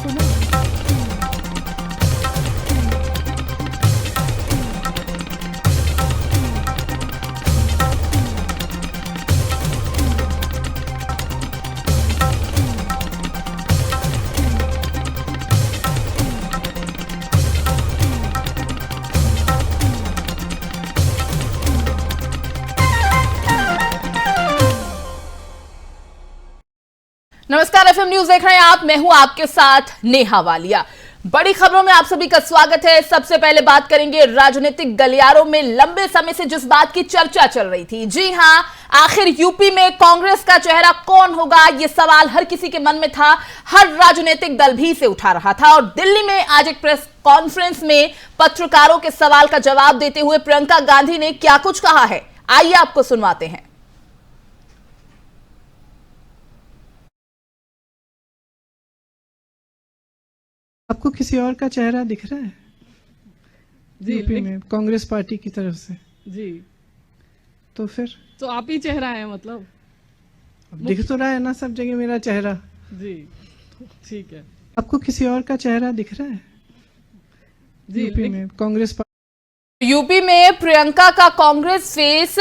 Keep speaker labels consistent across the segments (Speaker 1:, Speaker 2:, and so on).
Speaker 1: सुनो। नमस्कार, FM news देख रहे हैं आप। मैं हूं आपके साथ नेहा वालिया। बड़ी खबरों में आप सभी का स्वागत है। सबसे पहले बात करेंगे राजनीतिक गलियारों में लंबे समय से जिस बात की चर्चा चल रही थी। जी हां, आखिर यूपी में कांग्रेस का चेहरा कौन होगा, यह सवाल हर किसी के मन में था। हर राजनीतिक दल भी इसे उठा रहा था और दिल्ली में आज एक प्रेस कॉन्फ्रेंस में पत्रकारों के सवाल का जवाब देते हुए प्रियंका गांधी ने क्या कुछ कहा है, आइए आपको सुनवाते हैं।
Speaker 2: आपको किसी और का चेहरा दिख रहा है
Speaker 3: जी
Speaker 2: यूपी में कांग्रेस पार्टी की तरफ से?
Speaker 3: जी,
Speaker 2: तो फिर
Speaker 3: तो आप ही चेहरा है मतलब।
Speaker 2: अब दिख तो रहा है ना सब जगह मेरा चेहरा।
Speaker 3: जी ठीक है।
Speaker 2: आपको किसी और का चेहरा दिख रहा है
Speaker 3: जी,
Speaker 2: यूपी में कांग्रेस पार्टी?
Speaker 1: यूपी में प्रियंका का कांग्रेस फेस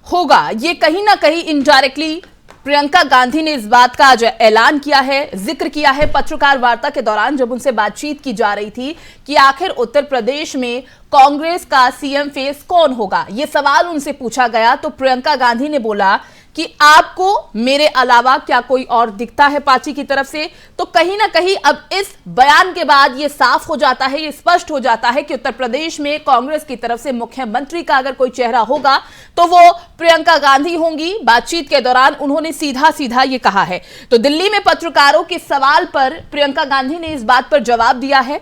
Speaker 1: होगा, ये कहीं ना कहीं इनडायरेक्टली प्रियंका गांधी ने इस बात का आज ऐलान किया है, जिक्र किया है पत्रकार वार्ता के दौरान जब उनसे बातचीत की जा रही थी कि आखिर उत्तर प्रदेश में कांग्रेस का सीएम फेस कौन होगा। यह सवाल उनसे पूछा गया तो प्रियंका गांधी ने बोला कि आपको मेरे अलावा क्या कोई और दिखता है पार्टी की तरफ से। तो कहीं ना कहीं अब इस बयान के बाद यह साफ हो जाता है, यह स्पष्ट हो जाता है कि उत्तर प्रदेश में कांग्रेस की तरफ से मुख्यमंत्री का अगर कोई चेहरा होगा तो वो प्रियंका गांधी होंगी। बातचीत के दौरान उन्होंने सीधा सीधा ये कहा है। तो दिल्ली में पत्रकारों के सवाल पर प्रियंका गांधी ने इस बात पर जवाब दिया है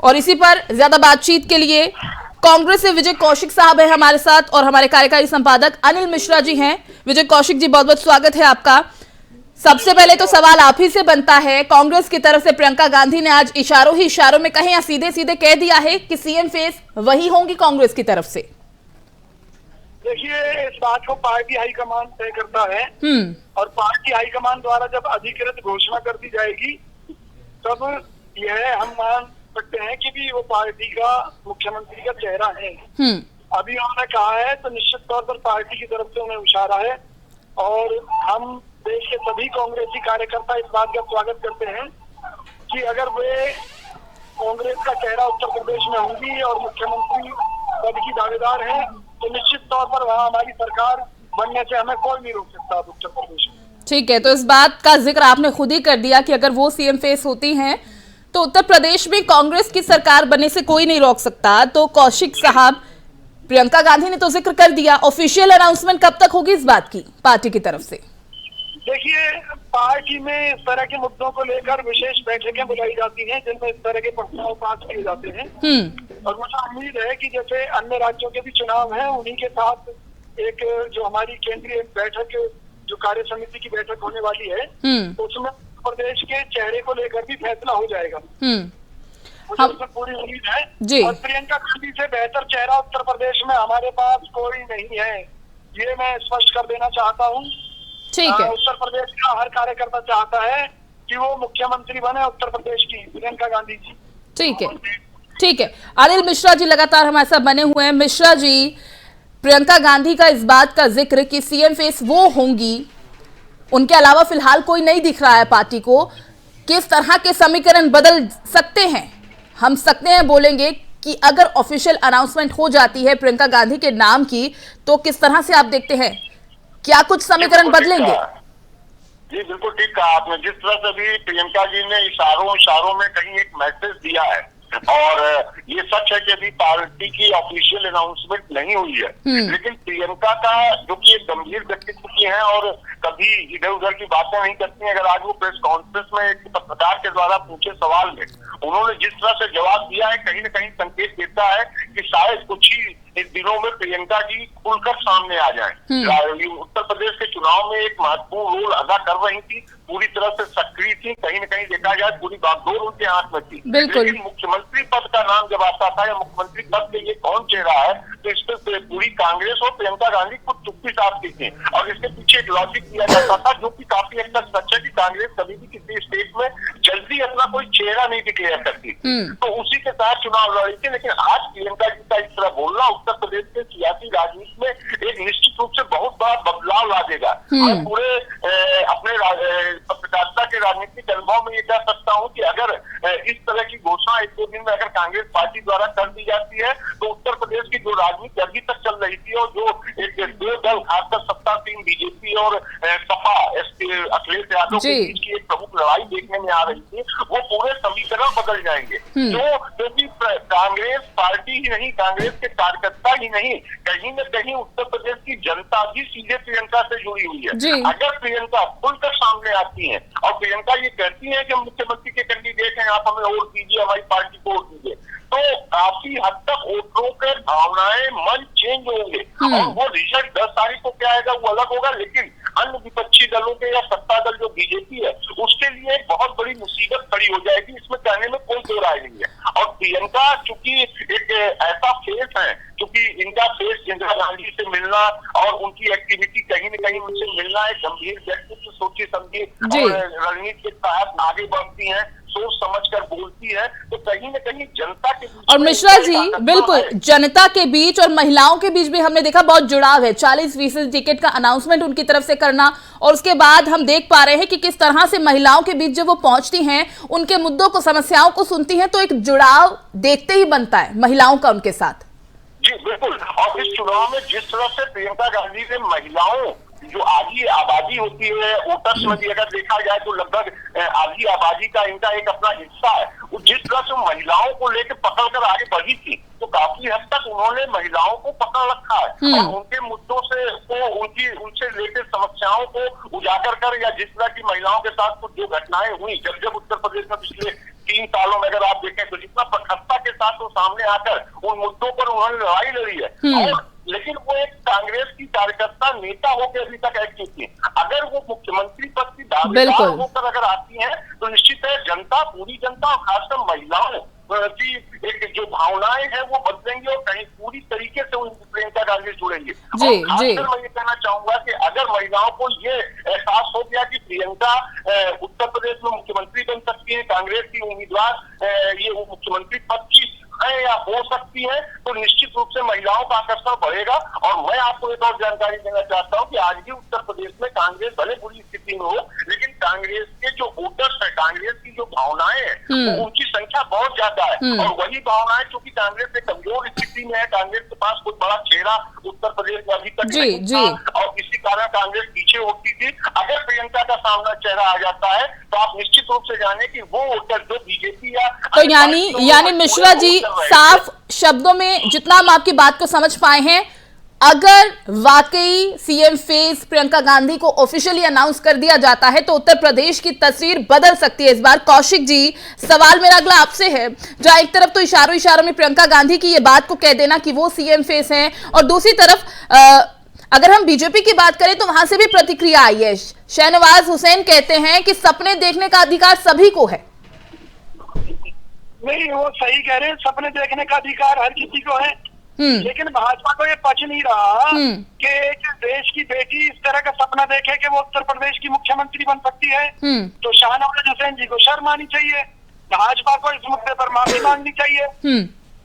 Speaker 1: और इसी पर ज्यादा बातचीत के लिए कांग्रेस से विजय कौशिक साहब हैं हमारे साथ और हमारे कार्यकारी संपादक अनिल मिश्रा जी हैं। विजय कौशिक जी, बहुत बहुत स्वागत है आपका। सबसे पहले तो सवाल आप ही से बनता है, कांग्रेस की तरफ से प्रियंका गांधी ने आज इशारों ही इशारों में कहीं या सीधे सीधे कह दिया है कि सीएम फेस वही होंगी कांग्रेस की तरफ से।
Speaker 4: देखिए, इस बात को पार्टी हाईकमान तय करता है और पार्टी हाईकमान द्वारा जब अधिकृत घोषणा कर दी जाएगी तब यह हम मान सकते हैं कि भी वो पार्टी का मुख्यमंत्री का चेहरा है। अभी उन्होंने कहा है तो निश्चित तौर पर पार्टी की तरफ से उन्हें इशारा है और हम देश के सभी कांग्रेसी कार्यकर्ता इस बात का स्वागत करते हैं कि अगर वे कांग्रेस का चेहरा उत्तर प्रदेश में होंगी और मुख्यमंत्री पद की दावेदार है तो निश्चित तौर पर वहाँ हमारी सरकार बनने से हमें कोई नहीं रोक सकता उत्तर प्रदेश में।
Speaker 1: ठीक है, तो इस बात का जिक्र आपने खुद ही कर दिया कि अगर वो सीएम फेस होती हैं तो उत्तर प्रदेश में कांग्रेस की सरकार बनने से कोई नहीं रोक सकता। तो कौशिक साहब, प्रियंका गांधी ने तो जिक्र कर दिया, ऑफिशियल अनाउंसमेंट कब तक होगी इस बात की पार्टी की तरफ से?
Speaker 4: देखिए, पार्टी में इस तरह के मुद्दों को लेकर विशेष बैठकें बुलाई जाती हैं जिनमें इस तरह के प्रस्ताव पास किए जाते हैं और मुझे उम्मीद है कि जैसे अन्य राज्यों के भी चुनाव हैं उन्हीं के साथ एक जो हमारी केंद्रीय बैठक जो कार्य समिति की बैठक होने वाली है उसमें प्रदेश के चेहरे को लेकर भी फैसला हो जाएगा। मुझे उसमें पूरी उम्मीद है
Speaker 1: जी।
Speaker 4: और प्रियंका गांधी से बेहतर चेहरा उत्तर प्रदेश में हमारे पास कोई नहीं है, ये मैं स्पष्ट कर देना चाहता हूँ।
Speaker 1: ठीक है,
Speaker 4: उत्तर प्रदेश का हर कार्यकर्ता चाहता है कि वो मुख्यमंत्री बने उत्तर प्रदेश की प्रियंका गांधी जी।
Speaker 1: ठीक है, ठीक है। अनिल मिश्रा जी लगातार हमारे साथ बने हुए हैं। मिश्रा जी, प्रियंका गांधी का इस बात का जिक्र कि सीएम फेस वो होंगी, उनके अलावा फिलहाल कोई नहीं दिख रहा है पार्टी को, किस तरह के समीकरण बदल सकते हैं? हम सकते हैं बोलेंगे कि अगर ऑफिशियल अनाउंसमेंट हो जाती है प्रियंका गांधी के नाम की तो किस तरह से आप देखते हैं, क्या कुछ समीकरण बदलेंगे?
Speaker 5: जी बिल्कुल ठीक कहा आपने। जिस तरह से भी प्रियंका जी ने इशारों में कहीं एक मैसेज दिया है और ये सच है कि अभी पार्टी की ऑफिशियल अनाउंसमेंट नहीं हुई है, लेकिन प्रियंका का जो कि एक गंभीर व्यक्तित्व की है और कभी इधर उधर की बातें नहीं करती हैं। अगर आज वो प्रेस कॉन्फ्रेंस में एक पत्रकार के द्वारा पूछे सवाल में उन्होंने जिस तरह से जवाब दिया है कहीं न कहीं संकेत देता है कि शायद कुछ ही दिनों में प्रियंका जी खुलकर सामने आ जाएं। उत्तर प्रदेश के चुनाव में एक महत्वपूर्ण रोल अदा कर रही थी, पूरी तरह से सक्रिय थी, कहीं न कहीं देखा जाए पूरी बागडोर उनके हाथ में थी। लेकिन मुख्यमंत्री पद का नाम जब आता था या मुख्यमंत्री पद के ये कौन चेहरा है, तो इस पर पूरी कांग्रेस और प्रियंका गांधी खुद चुप्पी साधती थी। और इसके पीछे एक लॉजिक दिया जाता था जो कि काफी हद तक सच है कि कांग्रेस कभी भी किसी स्टेट में जल्दी अपना कोई चेहरा नहीं डिक्लेयर करती, तो उसी के साथ चुनाव लड़ी थी। लेकिन आज प्रियंका जी का इस तरह बोलना उत्तर प्रदेश के सियासी राजनीति में एक निश्चित रूप से बहुत बड़ा बदलाव ला देगा। मैं पूरे अपने पत्रकारिता के राजनीतिक अनुभव में ये कह सकता हूँ कि अगर इस तरह की घोषणा एक दो दिन में अगर कांग्रेस पार्टी द्वारा कर दी जाती है, तो उत्तर प्रदेश की जो राजनीति अभी तक चल रही थी और जो एक दो दल खासकर सत्तासीन बीजेपी और सपा अखिलेश यादव के बीच की एक प्रमुख लड़ाई देखने में आ रही थी, वो पूरे समीकरण बदल जाएंगे। क्योंकि कांग्रेस पार्टी ही नहीं, कांग्रेस के कार्यकर्ता ही नहीं, कहीं न कहीं उत्तर प्रदेश की जनता भी सीधे प्रियंका से जुड़ी हुई है। अगर प्रियंका खुलकर सामने आती है और प्रियंका ये कहती है कि हम मुख्यमंत्री के कैंडिडेट हैं, आप हमें वोट दीजिए, हमारी पार्टी को वोट दीजिए, तो काफी हद तक वोटरों के भावनाएं, मन चेंज होंगे और वो रिजल्ट 10 तारीख को क्या आएगा वो अलग होगा। लेकिन अन्य विपक्षी दलों के या सत्ता दल जो बीजेपी है उसके लिए एक बहुत बड़ी मुसीबत खड़ी हो जाएगी, इसमें कहने में कोई दो राय नहीं है। और प्रियंका चूंकि एक ऐसा फेस है, क्योंकि इनका फेस इंदिरा गांधी से मिलना और उनकी एक्टिविटी कहीं न कहीं उनसे मिलना, एक गंभीर व्यक्तित्व, सोची समझी और रणनीति के तहत आगे बढ़ती है, सोच समझकर बोलती है, तो कहीं न कहीं जनता के बीच।
Speaker 1: और मिश्रा जी बिल्कुल जनता के बीच और महिलाओं के बीच भी हमने देखा बहुत जुड़ाव है। 40% टिकट का अनाउंसमेंट उनकी तरफ से करना और उसके बाद हम देख पा रहे हैं कि किस तरह से महिलाओं के बीच जब वो पहुंचती हैं, उनके मुद्दों को, समस्याओं को सुनती हैं, तो एक जुड़ाव देखते ही बनता है महिलाओं का उनके साथ।
Speaker 5: जी बिल्कुल। और इस चुनाव में जिस तरह से प्रियंका गांधी ने महिलाओं जो आधी आबादी होती है वोटर्स में भी अगर देखा जाए तो लगभग आधी आबादी का इनका एक अपना हिस्सा है, जिस तरह से महिलाओं को लेकर पकड़कर आगे बढ़ी थी, तो काफी हद तक उन्होंने महिलाओं को पकड़ रखा है और उनके मुद्दों से उनसे रिलेटेड समस्याओं को उजागर कर, या जिस तरह की महिलाओं के साथ कुछ जो घटनाएं हुई जब उत्तर प्रदेश में पिछले 3 सालों में अगर आप देखें तो जितना प्रखरता के साथ वो सामने आकर उन मुद्दों पर उन्होंने लड़ाई लड़ी है। और लेकिन वो एक कांग्रेस की कार्यकर्ता नेता होकर अभी तक एक्टिव थी। अगर वो मुख्यमंत्री पद की दावेदार होकर अगर आती है तो निश्चित है जनता, पूरी जनता और खासकर महिलाओं की एक जो भावनाएं हैं वो बदलेंगी और कहीं पूरी तरीके से प्रियंका गांधी जुड़ेंगी। और खासकर मैं ये कहना चाहूंगा कि अगर महिलाओं को ये एहसास हो गया कि प्रियंका उत्तर प्रदेश में मुख्यमंत्री बन सकती है, कांग्रेस की उम्मीदवार ये मुख्यमंत्री पद की है या हो सकती है, तो निश्चित रूप से महिलाओं का आकर्षण बढ़ेगा। और मैं आपको एक और जानकारी देना चाहता हूं कि आज भी उत्तर प्रदेश में कांग्रेस भले बुरी स्थिति में हो, लेकिन कांग्रेस के जो वोटर्स है, कांग्रेस की जो भावनाएं हैं, उनकी संख्या बहुत ज्यादा है। और वही भावनाएं चूंकि कांग्रेस एक कमजोर स्थिति में है, कांग्रेस के पास कोई बड़ा चेहरा उत्तर प्रदेश में अभी तक नहीं था और इसी कारण कांग्रेस पीछे होती थी। अगर प्रियंका का सामना चेहरा आ जाता है तो आप निश्चित रूप से जाने कि वो वोटर जो बीजेपी या
Speaker 1: तो यानी मिश्रा जी साफ शब्दों में जितना हम आपकी बात को समझ पाए हैं, अगर वाकई सीएम फेस प्रियंका गांधी को ऑफिशियली अनाउंस कर दिया जाता है तो उत्तर प्रदेश की तस्वीर बदल सकती है इस बार। कौशिक जी, सवाल मेरा अगला आपसे है, जहां एक तरफ तो इशारों में प्रियंका गांधी की ये बात को कह देना कि वो सीएम फेस हैं, और दूसरी तरफ अगर हम बीजेपी की बात करें तो वहां से भी प्रतिक्रिया आई है। शहनवाज हुसैन कहते हैं कि सपने देखने का अधिकार सभी को है।
Speaker 4: नहीं, वो सही कह रहे हैं, सपने देखने का अधिकार हर किसी को है, लेकिन भाजपा को ये पच नहीं रहा कि एक देश की बेटी इस तरह का सपना देखे कि वो उत्तर प्रदेश की मुख्यमंत्री बन सकती है। तो शाहनवाज हुसैन जी को शर्म आनी चाहिए, भाजपा को इस मुद्दे पर माफी मांगनी चाहिए।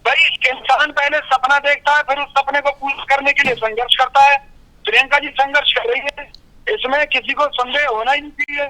Speaker 4: भाई इंसान पहले सपना देखता है, फिर उस सपने को पूरा करने के लिए संघर्ष करता है। प्रियंका जी संघर्ष कर रही है, इसमें किसी को संदेह होना ही नहीं चाहिए।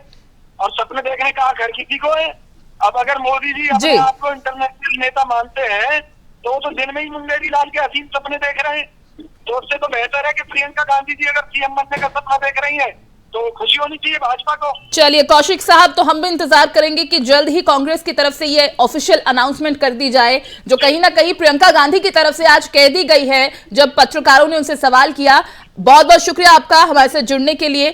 Speaker 4: और सपने देखने का हक हर किसी को है। अब अगर मोदी जी अपने आप को इंटरनेशनल नेता मानते हैं तो वो तो दिन में ही मुंगेरी लाल के हसीन सपने देख रहे हैं, तो उससे तो बेहतर है कि प्रियंका गांधी जी अगर सीएम बनने का सपना देख रही है तो खुशी होनी चाहिए भाजपा को।
Speaker 1: चलिए कौशिक साहब, तो हम भी इंतजार करेंगे कि जल्द ही कांग्रेस की तरफ से ये ऑफिशियल अनाउंसमेंट कर दी जाए, जो कहीं ना कहीं प्रियंका गांधी की तरफ से आज कह दी गई है जब पत्रकारों ने उनसे सवाल किया। बहुत बहुत शुक्रिया आपका हमारे साथ जुड़ने के लिए।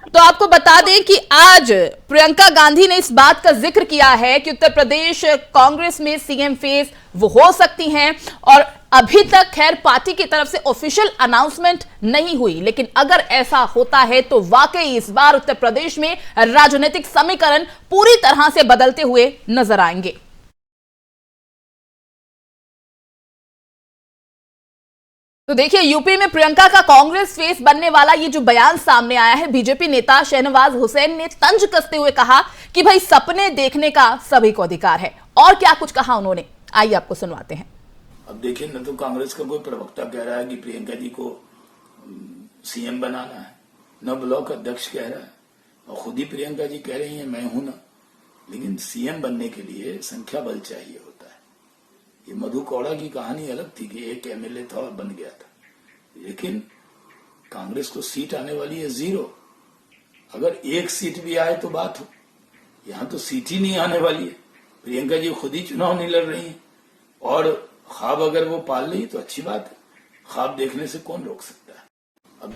Speaker 1: तो आपको बता दें कि आज प्रियंका गांधी ने इस बात का जिक्र किया है कि उत्तर प्रदेश कांग्रेस में सीएम फेस वो हो सकती हैं, और अभी तक खैर पार्टी की तरफ से ऑफिशियल अनाउंसमेंट नहीं हुई, लेकिन अगर ऐसा होता है तो वाकई इस बार उत्तर प्रदेश में राजनीतिक समीकरण पूरी तरह से बदलते हुए नजर आएंगे। तो देखिए, यूपी में प्रियंका का कांग्रेस फेस बनने वाला ये जो बयान सामने आया है, बीजेपी नेता शहनवाज हुसैन ने तंज कसते हुए कहा कि भाई सपने देखने का सभी को अधिकार है। और क्या कुछ कहा उन्होंने, आइए आपको सुनवाते हैं।
Speaker 6: अब देखिए, न तो कांग्रेस का कोई प्रवक्ता कह रहा है कि प्रियंका जी को सीएम बनाना है, न ब्लॉक अध्यक्ष कह रहा है, और खुद ही प्रियंका जी कह रही हैं मैं हूं ना। लेकिन सीएम बनने के लिए संख्या बल चाहिए होता है। ये मधु कौड़ा की कहानी अलग थी कि एक एमएलए था और बन गया था, लेकिन कांग्रेस को सीट आने वाली है 0। अगर एक सीट भी आए तो बात हो, यहां तो सीट ही नहीं आने वाली है। प्रियंका जी खुद ही चुनाव नहीं लड़ रही है, और ख्वाब अगर वो पाल रही तो अच्छी बात है, ख्वाब देखने से कौन रोक सकता है।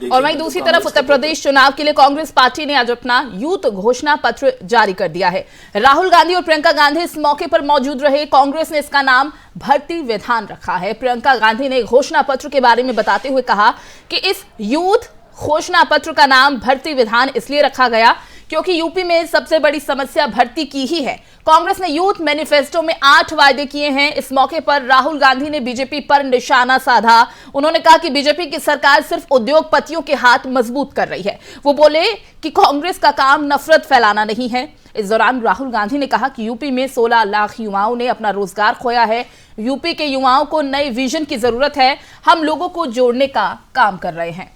Speaker 1: और वहीं दूसरी तरफ उत्तर प्रदेश चुनाव के लिए कांग्रेस पार्टी ने आज अपना यूथ घोषणा पत्र जारी कर दिया है। राहुल गांधी और प्रियंका गांधी इस मौके पर मौजूद रहे। कांग्रेस ने इसका नाम भर्ती विधान रखा है। प्रियंका गांधी ने घोषणा पत्र के बारे में बताते हुए कहा कि इस यूथ घोषणा पत्र का नाम भर्ती विधान इसलिए रखा गया क्योंकि यूपी में सबसे बड़ी समस्या भर्ती की ही है। कांग्रेस ने यूथ मैनिफेस्टो में 8 वायदे किए हैं। इस मौके पर राहुल गांधी ने बीजेपी पर निशाना साधा। उन्होंने कहा कि बीजेपी की सरकार सिर्फ उद्योगपतियों के हाथ मजबूत कर रही है। वो बोले कि कांग्रेस का काम नफरत फैलाना नहीं है। इस दौरान राहुल गांधी ने कहा कि यूपी में 16 लाख युवाओं ने अपना रोजगार खोया है। यूपी के युवाओं को नए विजन की जरूरत है। हम लोगों को जोड़ने का काम कर रहे हैं।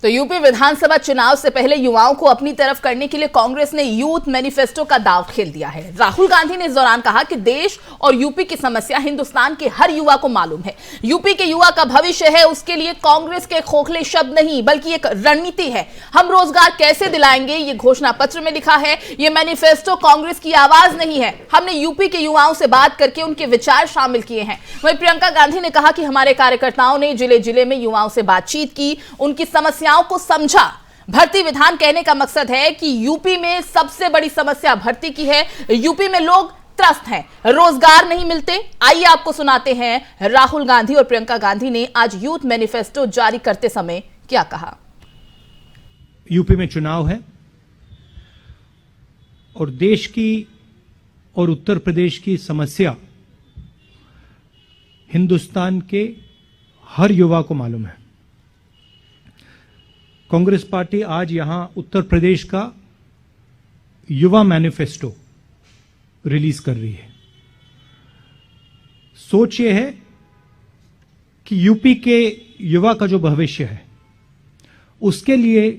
Speaker 1: तो यूपी विधानसभा चुनाव से पहले युवाओं को अपनी तरफ करने के लिए कांग्रेस ने यूथ मैनिफेस्टो का दांव खेल दिया है। राहुल गांधी ने इस दौरान कहा कि देश और यूपी की समस्या हिंदुस्तान के हर युवा को मालूम है। यूपी के युवा का भविष्य है, उसके लिए कांग्रेस के खोखले शब्द नहीं बल्कि एक रणनीति है। हम रोजगार कैसे दिलाएंगे, ये घोषणा पत्र में लिखा है। ये मैनिफेस्टो कांग्रेस की आवाज नहीं है। हमने यूपी के युवाओं से बात करके उनके विचार शामिल किए हैं। वहीं प्रियंका गांधी ने कहा कि हमारे कार्यकर्ताओं ने जिले जिले में युवाओं से बातचीत की, उनकी समस्याओं को समझा। भर्ती विधान कहने का मकसद है कि यूपी में सबसे बड़ी समस्या भर्ती की है। यूपी में लोग त्रस्त हैं, रोजगार नहीं मिलते। आइए आपको सुनाते हैं राहुल गांधी और प्रियंका गांधी ने आज यूथ मैनिफेस्टो जारी करते समय क्या कहा।
Speaker 7: यूपी में चुनाव है और देश की और उत्तर प्रदेश की समस्या हिंदुस्तान के हर युवा को मालूम है। कांग्रेस पार्टी आज यहां उत्तर प्रदेश का युवा मैनिफेस्टो रिलीज कर रही है। सोच ये है कि यूपी के युवा का जो भविष्य है उसके लिए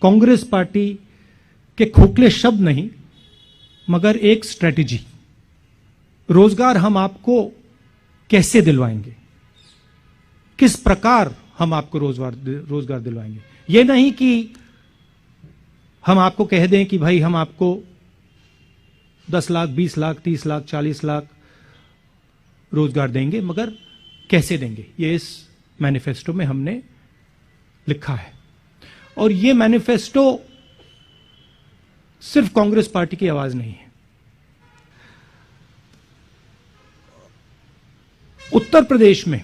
Speaker 7: कांग्रेस पार्टी के खोखले शब्द नहीं मगर एक स्ट्रेटेजी, रोजगार हम आपको कैसे दिलवाएंगे, किस प्रकार हम आपको रोजगार दिलवाएंगे। ये नहीं कि हम आपको कह दें कि भाई हम आपको 10 लाख, 20 लाख, 30 लाख, 40 लाख रोजगार देंगे, मगर कैसे देंगे ये इस मैनिफेस्टो में हमने लिखा है। और ये मैनिफेस्टो सिर्फ कांग्रेस पार्टी की आवाज नहीं है। उत्तर प्रदेश में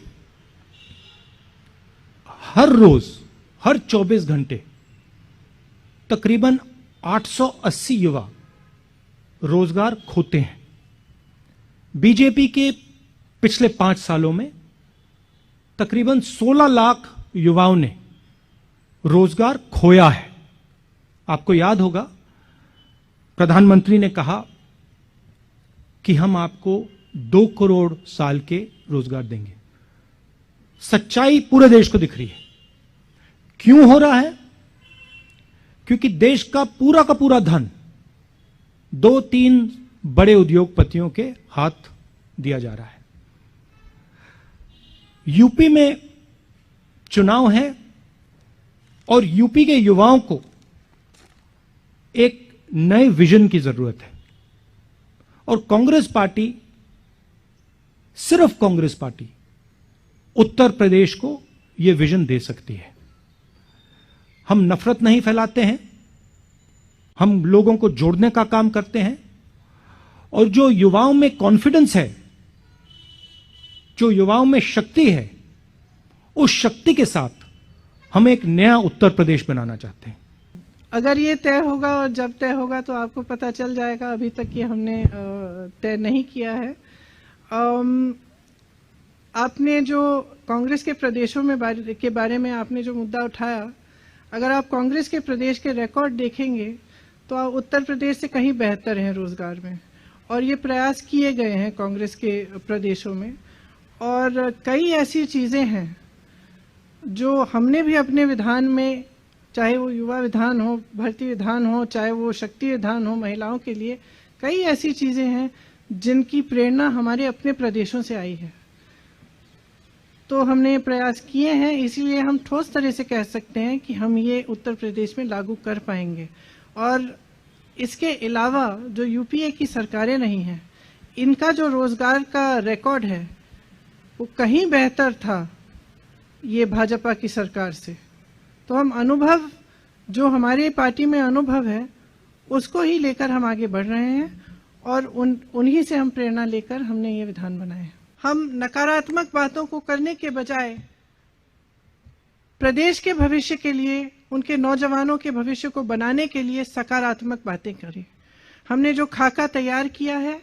Speaker 7: हर रोज, हर 24 घंटे तकरीबन 880 युवा रोजगार खोते हैं। बीजेपी के पिछले 5 सालों में तकरीबन 16 लाख युवाओं ने रोजगार खोया है। आपको याद होगा प्रधानमंत्री ने कहा कि हम आपको 2 करोड़ साल के रोजगार देंगे। सच्चाई पूरे देश को दिख रही है। क्यों हो रहा है? क्योंकि देश का पूरा धन 2-3 बड़े उद्योगपतियों के हाथ दिया जा रहा है। यूपी में चुनाव है और यूपी के युवाओं को एक नए विजन की जरूरत है और कांग्रेस पार्टी सिर्फ कांग्रेस पार्टी उत्तर प्रदेश को यह विजन दे सकती है। हम नफरत नहीं फैलाते हैं, हम लोगों को जोड़ने का काम करते हैं, और जो युवाओं में कॉन्फिडेंस है, जो युवाओं में शक्ति है, उस शक्ति के साथ हम एक नया उत्तर प्रदेश बनाना चाहते हैं।
Speaker 2: अगर ये तय होगा और जब तय होगा तो आपको पता चल जाएगा। अभी तक ये हमने तय नहीं किया है। आपने जो कांग्रेस के प्रदेशों में के बारे में आपने जो मुद्दा उठाया, अगर आप कांग्रेस के प्रदेश के रिकॉर्ड देखेंगे तो आप उत्तर प्रदेश से कहीं बेहतर हैं रोजगार में, और ये प्रयास किए गए हैं कांग्रेस के प्रदेशों में। और कई ऐसी चीज़ें हैं जो हमने भी अपने विधान में, चाहे वो युवा विधान हो, भर्ती विधान हो, चाहे वो शक्ति विधान हो महिलाओं के लिए, कई ऐसी चीज़ें हैं जिनकी प्रेरणा हमारे अपने प्रदेशों से आई है। तो हमने प्रयास किए हैं, इसलिए हम ठोस तरह से कह सकते हैं कि हम ये उत्तर प्रदेश में लागू कर पाएंगे। और इसके अलावा जो यूपीए की सरकारें नहीं हैं, इनका जो रोजगार का रिकॉर्ड है वो कहीं बेहतर था ये भाजपा की सरकार से। तो हम अनुभव, जो हमारे पार्टी में अनुभव है, उसको ही लेकर हम आगे बढ़ रहे हैं, और उन्हीं से हम प्रेरणा लेकर हमने ये विधान बनाए हैं। हम नकारात्मक बातों को करने के बजाय प्रदेश के भविष्य के लिए, उनके नौजवानों के भविष्य को बनाने के लिए सकारात्मक बातें करें। हमने जो खाका तैयार किया है,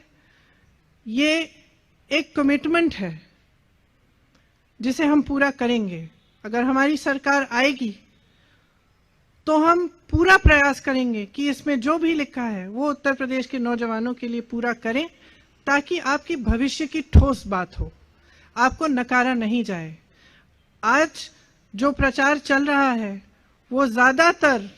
Speaker 2: ये एक कमिटमेंट है जिसे हम पूरा करेंगे। अगर हमारी सरकार आएगी तो हम पूरा प्रयास करेंगे कि इसमें जो भी लिखा है वो उत्तर प्रदेश के नौजवानों के लिए पूरा करें, ताकि आपकी भविष्य की ठोस बात हो, आपको नकारा नहीं जाए। आज जो प्रचार चल रहा है वो ज्यादातर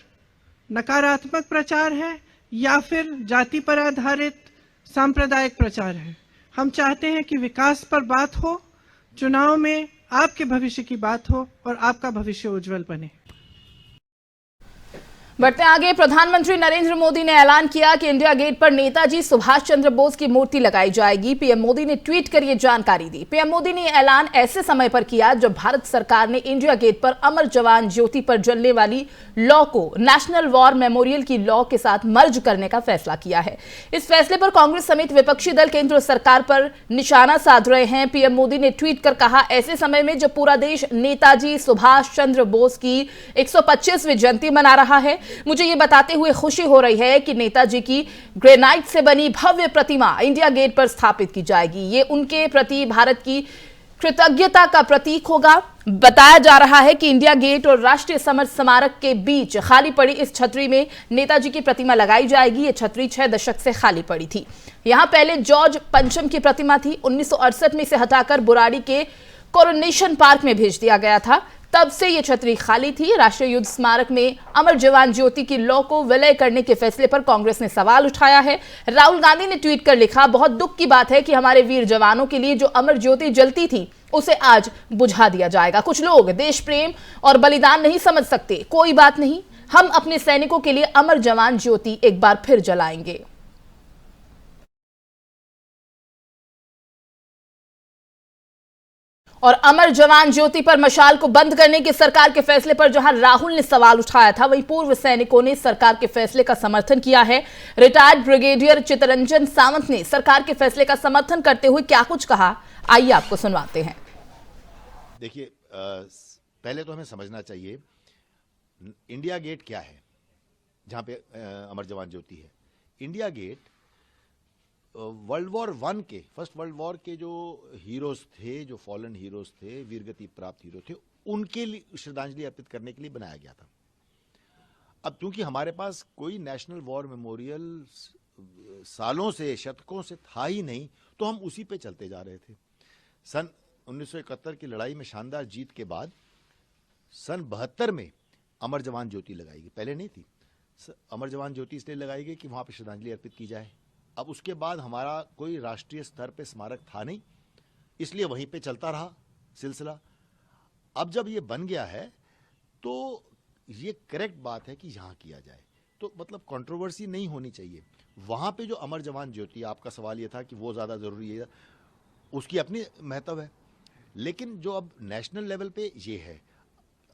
Speaker 2: नकारात्मक प्रचार है या फिर जाति पर आधारित सांप्रदायिक प्रचार है। हम चाहते हैं कि विकास पर बात हो, चुनाव में आपके भविष्य की बात हो और आपका भविष्य उज्जवल बने।
Speaker 1: बढ़ते आगे, प्रधानमंत्री नरेंद्र मोदी ने ऐलान किया कि इंडिया गेट पर नेताजी सुभाष चंद्र बोस की मूर्ति लगाई जाएगी। पीएम मोदी ने ट्वीट कर यह जानकारी दी। पीएम मोदी ने ऐलान ऐसे समय पर किया जब भारत सरकार ने इंडिया गेट पर अमर जवान ज्योति पर जलने वाली लॉ को नेशनल वॉर मेमोरियल की लॉ के साथ मर्ज करने का फैसला किया है। इस फैसले पर कांग्रेस समेत विपक्षी दल केंद्र सरकार पर निशाना साध रहे हैं। पीएम मोदी ने ट्वीट कर कहा, ऐसे समय में जब पूरा देश नेताजी सुभाष चंद्र बोस की 125वीं जयंती मना रहा है, मुझे ये बताते हुए खुशी हो रही है कि नेताजी की ग्रेनाइट से बनी भव्य प्रतिमा इंडिया गेट पर स्थापित की जाएगी। ये उनके प्रति भारत की कृतज्ञता का प्रतीक होगा। बताया जा रहा है कि इंडिया गेट और राष्ट्रीय समर स्मारक के बीच खाली पड़ी इस छतरी में नेताजी की प्रतिमा लगाई जाएगी। ये छतरी 6 दशक से खाली पड़ी थी। यहां पहले जॉर्ज पंचम की प्रतिमा थी। 1968 में इसे हटाकर बुराड़ी के कोरोनेशन पार्क में भेज दिया गया था। तब से यह छतरी खाली थी। राष्ट्रीय युद्ध स्मारक में अमर जवान ज्योति की लॉ को विलय करने के फैसले पर कांग्रेस ने सवाल उठाया है। राहुल गांधी ने ट्वीट कर लिखा, बहुत दुख की बात है कि हमारे वीर जवानों के लिए जो अमर ज्योति जलती थी उसे आज बुझा दिया जाएगा। कुछ लोग देश प्रेम और बलिदान नहीं समझ सकते, कोई बात नहीं, हम अपने सैनिकों के लिए अमर जवान ज्योति एक बार फिर जलाएंगे। और अमर जवान ज्योति पर मशाल को बंद करने के सरकार के फैसले पर जहां राहुल ने सवाल उठाया था, वहीं पूर्व सैनिकों ने सरकार के फैसले का समर्थन किया है। रिटायर्ड ब्रिगेडियर चित्तरंजन सावंत ने सरकार के फैसले का समर्थन करते हुए क्या कुछ कहा, आइए आपको सुनवाते हैं।
Speaker 8: देखिए, पहले तो हमें समझना चाहिए इंडिया गेट क्या है, जहां पे अमर जवान ज्योति है। इंडिया गेट वर्ल्ड वॉर 1 के, फर्स्ट वर्ल्ड वॉर के जो हीरोज थे, जो फॉलन हीरोज थे, वीरगति प्राप्त हीरो थे, उनके लिए श्रद्धांजलि अर्पित करने के लिए बनाया गया था। अब चूंकि हमारे पास कोई नेशनल वॉर मेमोरियल सालों से, शतकों से था ही नहीं, तो हम उसी पे चलते जा रहे थे। सन 1971 की लड़ाई में शानदार जीत के बाद सन 72 में अमर जवान ज्योति लगाई गई, पहले नहीं थी। अमर जवान ज्योति इसलिए लगाई गई कि वहां पर श्रद्धांजलि अर्पित की जाए। अब उसके बाद हमारा कोई राष्ट्रीय स्तर पे स्मारक था नहीं, इसलिए वहीं पे चलता रहा सिलसिला। अब जब ये बन गया है तो ये करेक्ट बात है कि यहाँ किया जाए, तो मतलब कंट्रोवर्सी नहीं होनी चाहिए। वहाँ पे जो अमर जवान ज्योति, आपका सवाल ये था कि वो ज़्यादा ज़रूरी है, उसकी अपनी महत्व है। लेकिन जो अब नेशनल लेवल पे ये है,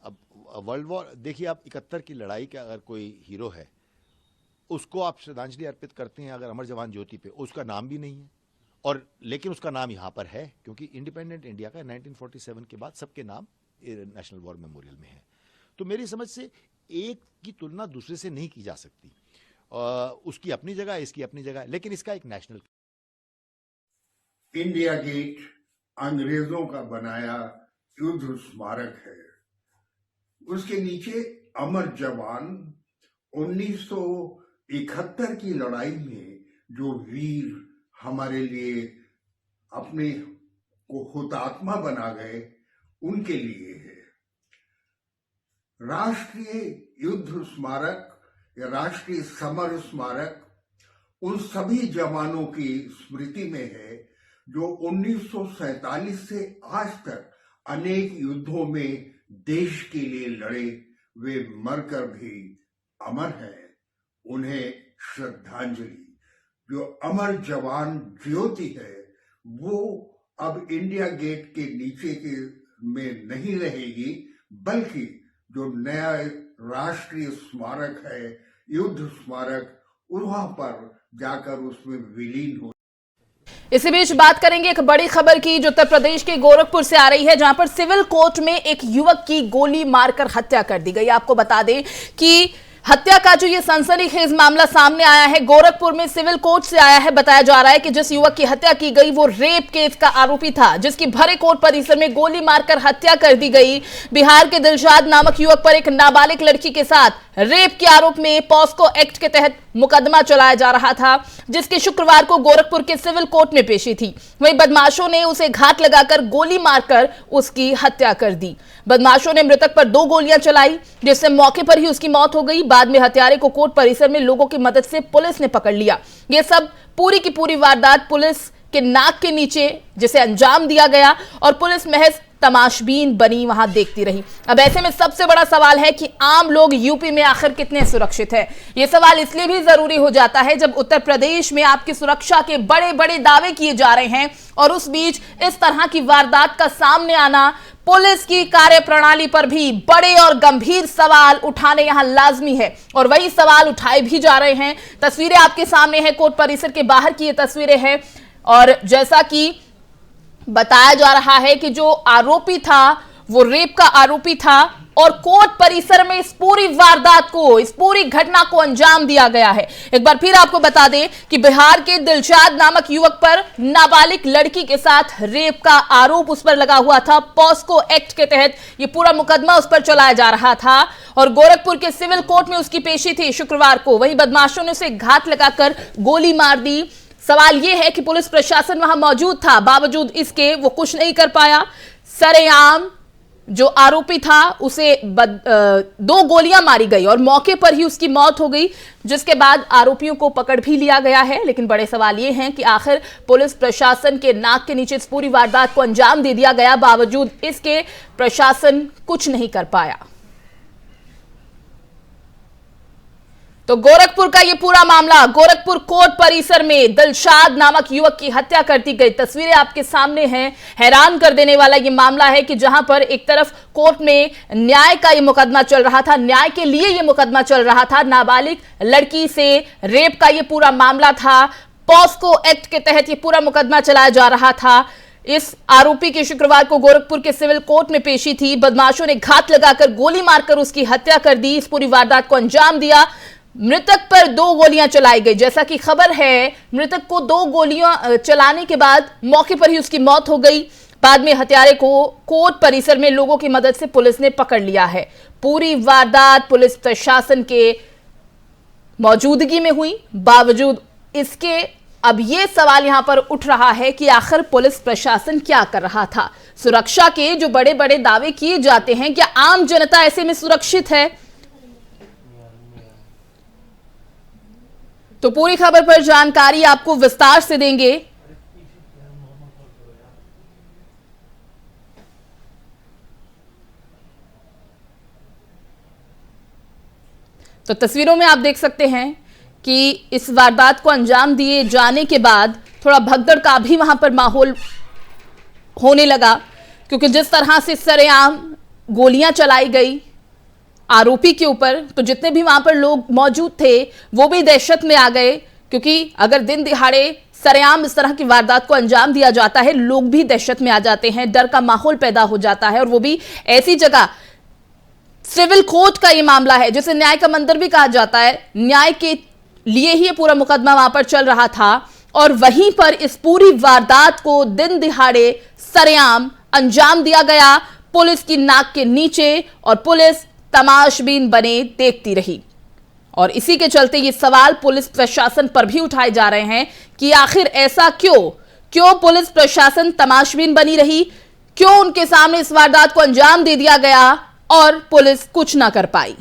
Speaker 8: अब वर्ल्ड वॉर देखिए, आप 71 की लड़ाई का अगर कोई हीरो है, उसको आप श्रद्धांजलि अर्पित करते हैं अगर अमर जवान ज्योति पे, उसका नाम भी नहीं है, और लेकिन उसका नाम यहाँ पर है क्योंकि इंडिपेंडेंट इंडिया का 1947 के बाद सबके नाम नेशनल वॉर मेमोरियल में है। तो मेरी समझ से एक की तुलना दूसरे से नहीं की जा सकती। उसकी अपनी जगह है, इसकी अपनी जगह है, लेकिन इसका एक नेशनल।
Speaker 9: इंडिया गेट अंग्रेजों का बनाया युद्ध स्मारक है। उसके नीचे अमर जवान 1971 की लड़ाई में जो वीर हमारे लिए अपने को हुतात्मा बना गए, उनके लिए है। राष्ट्रीय युद्ध स्मारक या राष्ट्रीय समर स्मारक उन सभी जवानों की स्मृति में है जो 1947 से आज तक अनेक युद्धों में देश के लिए लड़े। वे मरकर भी अमर हैं। उन्हें श्रद्धांजलि। जो अमर जवान ज्योति है वो अब इंडिया गेट के नीचे के में नहीं रहेगी, बल्कि जो नया राष्ट्रीय स्मारक है, युद्ध स्मारक, वहां पर जाकर उसमें विलीन हो।
Speaker 1: इसी बीच बात करेंगे एक बड़ी खबर की जो उत्तर प्रदेश के गोरखपुर से आ रही है, जहां पर सिविल कोर्ट में एक युवक की गोली मारकर हत्या कर दी गई। आपको बता दें कि हत्या का जो ये सनसनीखेज मामला सामने आया है, गोरखपुर में सिविल कोर्ट से आया है। बताया जा रहा है कि जिस युवक की हत्या की गई वो रेप केस का आरोपी था, जिसकी भरे कोर्ट परिसर में गोली मारकर हत्या कर दी गई। बिहार के दिलशाद नामक युवक पर एक नाबालिग लड़की के साथ रेप के आरोप में पॉस्को एक्ट के तहत मुकदमा चलाया जा रहा था, जिसकी शुक्रवार को गोरखपुर के सिविल कोर्ट में पेशी थी। वहीं बदमाशों ने उसे घात लगाकर गोली मारकर उसकी हत्या कर दी। बदमाशों ने मृतक पर 2 गोलियां चलाई, जिससे मौके पर ही उसकी मौत हो गई। बाद में हत्यारे को कोर्ट परिसर में लोगों की मदद से पुलिस ने पकड़ लिया। यह सब पूरी की पूरी वारदात पुलिस के नाक के नीचे जिसे अंजाम दिया गया और पुलिस महज तमाशबीन बनी वहां देखती रही। अब ऐसे में सबसे बड़ा सवाल है कि आम लोग यूपी में आखिर कितने सुरक्षित हैं। यह सवाल इसलिए भी जरूरी हो जाता है जब उत्तर प्रदेश में आपकी सुरक्षा के बड़े बड़े दावे किए जा रहे हैं और उस बीच इस तरह की वारदात का सामने आना पुलिस की कार्यप्रणाली पर भी बड़े और गंभीर सवाल उठाने यहां लाजमी है, और वही सवाल उठाए भी जा रहे हैं। तस्वीरें आपके सामने हैं, कोर्ट परिसर के बाहर की ये तस्वीरें हैं, और जैसा कि बताया जा रहा है कि जो आरोपी था वो रेप का आरोपी था और कोर्ट परिसर में इस पूरी वारदात को, इस पूरी घटना को अंजाम दिया गया है। एक बार फिर आपको बता दें कि बिहार के दिलशाद नामक युवक पर नाबालिग लड़की के साथ रेप का आरोप उस पर लगा हुआ था। पॉस्को एक्ट के तहत ये पूरा मुकदमा उस पर चलाया जा रहा था और गोरखपुर के सिविल कोर्ट में उसकी पेशी थी शुक्रवार को। वहीं बदमाशों ने उसे घात लगाकर गोली मार दी। सवाल यह है कि पुलिस प्रशासन वहां मौजूद था, बावजूद इसके वो कुछ नहीं कर पाया। सरेआम जो आरोपी था उसे 2 गोलियां मारी गई और मौके पर ही उसकी मौत हो गई, जिसके बाद आरोपियों को पकड़ भी लिया गया है। लेकिन बड़े सवाल ये हैं कि आखिर पुलिस प्रशासन के नाक के नीचे इस पूरी वारदात को अंजाम दे दिया गया, बावजूद इसके प्रशासन कुछ नहीं कर पाया। तो गोरखपुर का ये पूरा मामला, गोरखपुर कोर्ट परिसर में दिलशाद नामक युवक की हत्या कर दी गई। तस्वीरें आपके सामने हैं। हैरान कर देने वाला ये मामला है कि जहां पर एक तरफ कोर्ट में न्याय का ये मुकदमा चल रहा था, न्याय के लिए ये मुकदमा चल रहा था, नाबालिग लड़की से रेप का ये पूरा मामला था, पॉस्को एक्ट के तहत ये पूरा मुकदमा चलाया जा रहा था। इस आरोपी की शुक्रवार को गोरखपुर के सिविल कोर्ट में पेशी थी। बदमाशों ने घात लगाकर गोली मारकर उसकी हत्या कर दी, इस पूरी वारदात को अंजाम दिया। मृतक पर 2 गोलियां चलाई गई। जैसा कि खबर है, मृतक को 2 गोलियां चलाने के बाद मौके पर ही उसकी मौत हो गई। बाद में हत्यारे को कोर्ट परिसर में लोगों की मदद से पुलिस ने पकड़ लिया है। पूरी वारदात पुलिस प्रशासन के मौजूदगी में हुई, बावजूद इसके अब यह सवाल यहां पर उठ रहा है कि आखिर पुलिस प्रशासन क्या कर रहा था। सुरक्षा के जो बड़े बड़े दावे किए जाते हैं, क्या आम जनता ऐसे में सुरक्षित है? तो पूरी खबर पर जानकारी आपको विस्तार से देंगे। तो तस्वीरों में आप देख सकते हैं कि इस वारदात को अंजाम दिए जाने के बाद थोड़ा भगदड़ का भी वहां पर माहौल होने लगा, क्योंकि जिस तरह से सरेआम गोलियां चलाई गई आरोपी के ऊपर, तो जितने भी वहां पर लोग मौजूद थे वो भी दहशत में आ गए, क्योंकि अगर दिन दिहाड़े सरेआम इस तरह की वारदात को अंजाम दिया जाता है, लोग भी दहशत में आ जाते हैं, डर का माहौल पैदा हो जाता है, और वो भी ऐसी जगह, सिविल कोर्ट का ये मामला है जिसे न्याय का मंदिर भी कहा जाता है, न्याय के लिए ही ये पूरा मुकदमा वहां पर चल रहा था, और वहीं पर इस पूरी वारदात को दिन दिहाड़े सरेआम अंजाम दिया गया पुलिस की नाक के नीचे, और पुलिस तमाशबीन बने देखती रही। और इसी के चलते ये सवाल पुलिस प्रशासन पर भी उठाए जा रहे हैं कि आखिर ऐसा क्यों पुलिस प्रशासन तमाशबीन बनी रही, क्यों उनके सामने इस वारदात को अंजाम दे दिया गया और पुलिस कुछ ना कर पाई।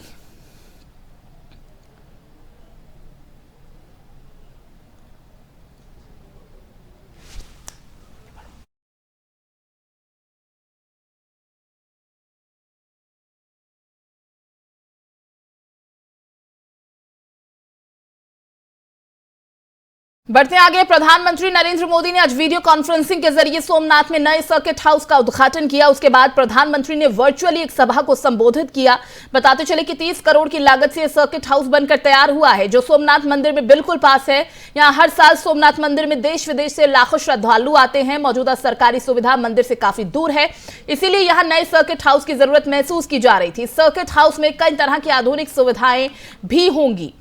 Speaker 1: बढ़ते आगे, प्रधानमंत्री नरेंद्र मोदी ने आज वीडियो कॉन्फ्रेंसिंग के जरिए सोमनाथ में नए सर्किट हाउस का उद्घाटन किया। उसके बाद प्रधानमंत्री ने वर्चुअली एक सभा को संबोधित किया। बताते चले कि 30 करोड़ की लागत से यह सर्किट हाउस बनकर तैयार हुआ है, जो सोमनाथ मंदिर में बिल्कुल पास है। यहां हर साल सोमनाथ मंदिर में देश विदेश से लाखों श्रद्धालु आते हैं। मौजूदा सरकारी सुविधा मंदिर से काफी दूर है, इसीलिए यहां नए सर्किट हाउस की जरूरत महसूस की जा रही थी। सर्किट हाउस में कई तरह की आधुनिक सुविधाएं भी होंगी।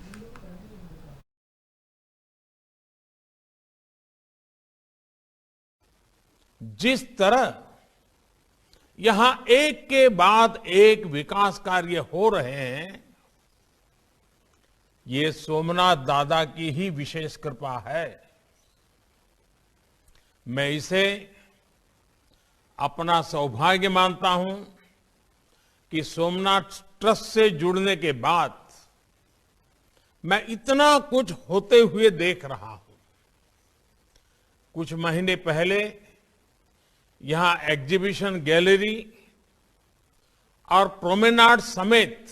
Speaker 10: जिस तरह यहां एक के बाद एक विकास कार्य हो रहे हैं, ये सोमनाथ दादा की ही विशेष कृपा है। मैं इसे अपना सौभाग्य मानता हूं कि सोमनाथ ट्रस्ट से जुड़ने के बाद मैं इतना कुछ होते हुए देख रहा हूं। कुछ महीने पहले यहां एग्जीबिशन गैलरी और प्रोमेनाड समेत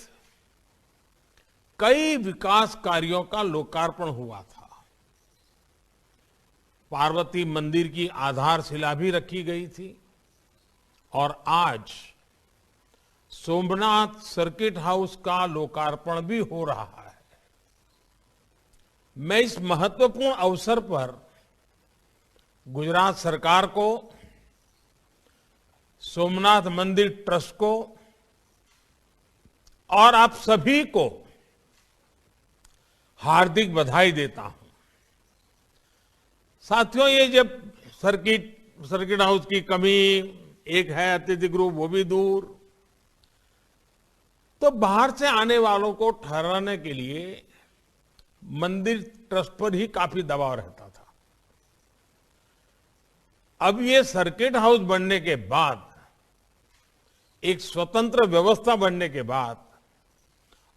Speaker 10: कई विकास कार्यों का लोकार्पण हुआ था। पार्वती मंदिर की आधारशिला भी रखी गई थी, और आज सोमनाथ सर्किट हाउस का लोकार्पण भी हो रहा है। मैं इस महत्वपूर्ण अवसर पर गुजरात सरकार को, सोमनाथ मंदिर ट्रस्ट को और आप सभी को हार्दिक बधाई देता हूं। साथियों, ये जब सर्किट हाउस की कमी, एक है अतिथि गृह वो भी दूर, तो बाहर से आने वालों को ठहराने के लिए मंदिर ट्रस्ट पर ही काफी दबाव रहता था। अब ये सर्किट हाउस बनने के बाद, एक स्वतंत्र व्यवस्था बनने के बाद,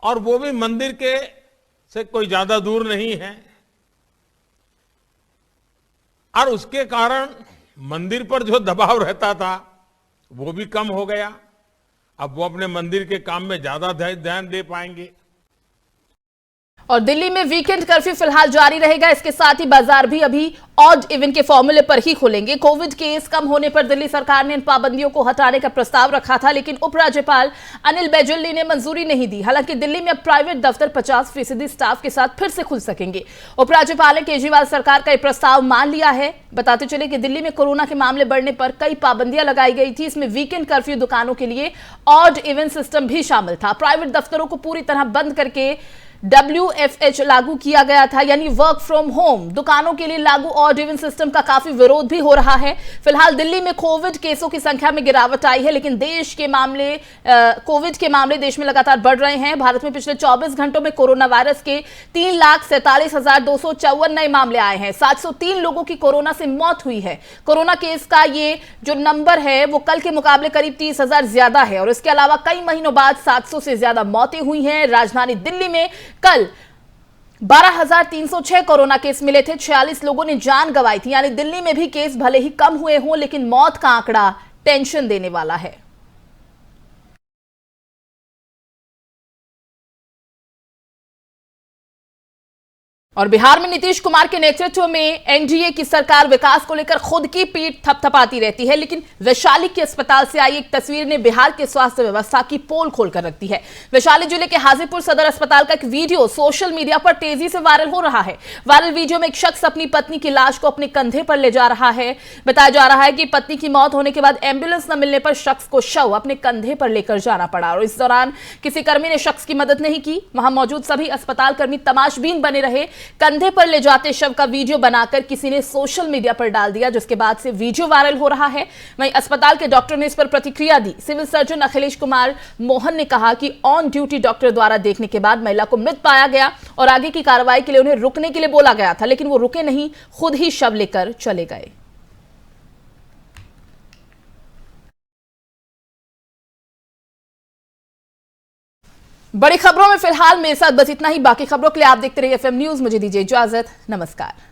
Speaker 10: और वो भी मंदिर के से कोई ज्यादा दूर नहीं है, और उसके कारण मंदिर पर जो दबाव रहता था वो भी कम हो गया। अब वो अपने मंदिर के काम में ज्यादा ध्यान दे पाएंगे।
Speaker 1: और दिल्ली में वीकेंड कर्फ्यू फिलहाल जारी रहेगा। इसके साथ ही बाजार भी अभी ऑड इवन के फॉर्मूले पर ही खुलेंगे। कोविड केस कम होने पर दिल्ली सरकार ने इन पाबंदियों को हटाने का प्रस्ताव रखा था, लेकिन उपराज्यपाल अनिल बैजल ने मंजूरी नहीं दी। हालांकि दिल्ली में अब प्राइवेट दफ्तर 50% स्टाफ के साथ फिर से खुल सकेंगे। उपराज्यपाल ने केजरीवाल सरकार का यह प्रस्ताव मान लिया है। बताते चले कि दिल्ली में कोरोना के मामले बढ़ने पर कई पाबंदियां लगाई गई थी। इसमें वीकेंड कर्फ्यू, दुकानों के लिए ऑड इवन सिस्टम भी शामिल था। प्राइवेट दफ्तरों को पूरी तरह बंद करके WFH लागू किया गया था, यानी वर्क फ्रॉम होम। दुकानों के लिए लागू ऑड इवन सिस्टम का काफी विरोध भी हो रहा है। फिलहाल दिल्ली में कोविड केसों की संख्या में गिरावट आई है, लेकिन कोविड के मामले देश में लगातार बढ़ रहे हैं। भारत में पिछले 24 घंटों में कोरोना वायरस के 3,47,254 नए मामले आए हैं। 703 लोगों की कोरोना से मौत हुई है। कोरोना केस का ये जो नंबर है वो कल के मुकाबले करीब 30,000 ज्यादा है, और इसके अलावा कई महीनों बाद 700 से ज्यादा मौतें हुई हैं। राजधानी दिल्ली में कल 12,306 कोरोना केस मिले थे। 46 लोगों ने जान गंवाई थी। यानी दिल्ली में भी केस भले ही कम हुए हों, लेकिन मौत का आंकड़ा टेंशन देने वाला है। और बिहार में नीतीश कुमार के नेतृत्व में एनडीए की सरकार विकास को लेकर खुद की पीठ थपथपाती रहती है, लेकिन वैशाली के अस्पताल से आई एक तस्वीर ने बिहार के स्वास्थ्य व्यवस्था की पोल खोलकर रख दी है। वैशाली जिले के हाजीपुर सदर अस्पताल का एक वीडियो सोशल मीडिया पर तेजी से वायरल हो रहा है। वायरल वीडियो में एक शख्स अपनी पत्नी की लाश को अपने कंधे पर ले जा रहा है। बताया जा रहा है कि पत्नी की मौत होने के बाद एम्बुलेंस न मिलने पर शख्स को शव अपने कंधे पर लेकर जाना पड़ा और इस दौरान किसी कर्मी ने शख्स की मदद नहीं की। वहां मौजूद सभी अस्पताल कर्मी तमाशबीन बने रहे। कंधे पर ले जाते शव का वीडियो बनाकर किसी ने सोशल मीडिया पर डाल दिया, जिसके बाद से वीडियो वायरल हो रहा है। वहीं अस्पताल के डॉक्टर ने इस पर प्रतिक्रिया दी। सिविल सर्जन अखिलेश कुमार मोहन ने कहा कि ऑन ड्यूटी डॉक्टर द्वारा देखने के बाद महिला को मृत पाया गया और आगे की कार्रवाई के लिए उन्हें रुकने के लिए बोला गया था, लेकिन वो रुके नहीं, खुद ही शव लेकर चले गए। बड़ी खबरों में फिलहाल मेरे साथ बस इतना ही। बाकी खबरों के लिए आप देखते रहिए FM न्यूज। मुझे दीजिए इजाजत। नमस्कार।